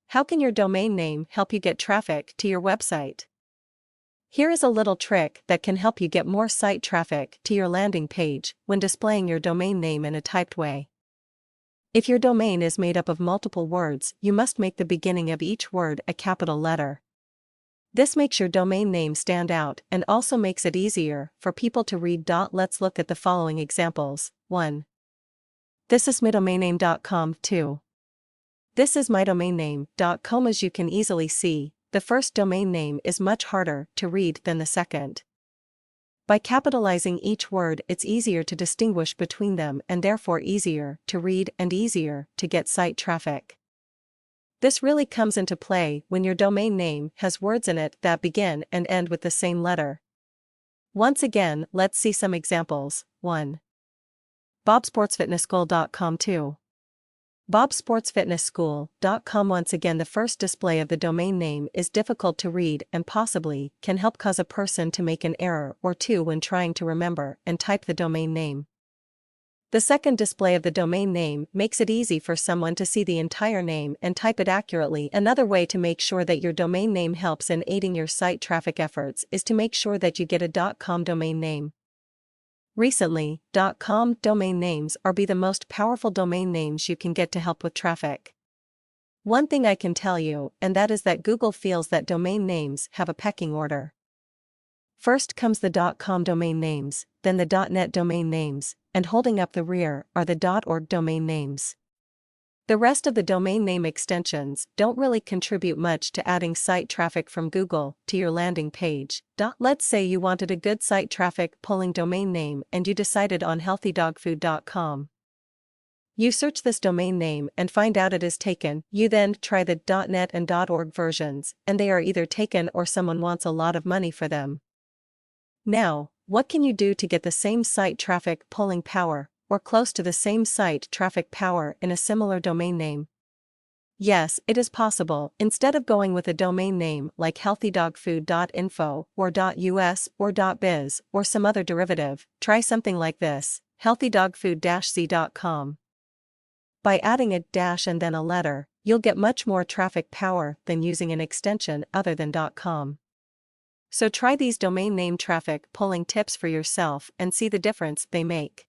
How can your domain name help you get traffic to your website? Here is a little trick that can help you get more site traffic to your landing page when displaying your domain name in a typed way. If your domain is made up of multiple words, you must make the beginning of each word a capital letter. This makes your domain name stand out and also makes it easier for people to read. Let's look at the following examples. 1. This is mydomainname.com. 2. This is mydomainname.com. As you can easily see, the first domain name is much harder to read than the second. By capitalizing each word, it's easier to distinguish between them and therefore easier to read and easier to get site traffic. This really comes into play when your domain name has words in it that begin and end with the same letter. Once again, let's see some examples. 1. bobsportsfitnessschool.com. 2. bobsportsfitnessschool.com. Once again, the first display of the domain name is difficult to read and possibly can help cause a person to make an error or two when trying to remember and type the domain name. The second display of the domain name makes it easy for someone to see the entire name and type it accurately. Another way to make sure that your domain name helps in aiding your site traffic efforts is to make sure that you get a .com domain name. Recently, .com domain names are the most powerful domain names you can get to help with traffic. One thing I can tell you, and that is that Google feels that domain names have a pecking order. First comes the .com domain names, then the .net domain names, and holding up the rear are the .org domain names. The rest of the domain name extensions don't really contribute much to adding site traffic from Google to your landing page. Let's say you wanted a good site traffic pulling domain name and you decided on healthydogfood.com. You search this domain name and find out it is taken. You then try the .net and .org versions, and they are either taken or someone wants a lot of money for them. Now, what can you do to get the same site traffic pulling power, or close to the same site traffic power in a similar domain name? Yes, it is possible. Instead of going with a domain name like healthydogfood.info or .us or .biz or some other derivative, try something like this: healthydogfood-z.com. By adding a dash and then a letter, you'll get much more traffic power than using an extension other than .com. So try these domain name traffic pulling tips for yourself and see the difference they make.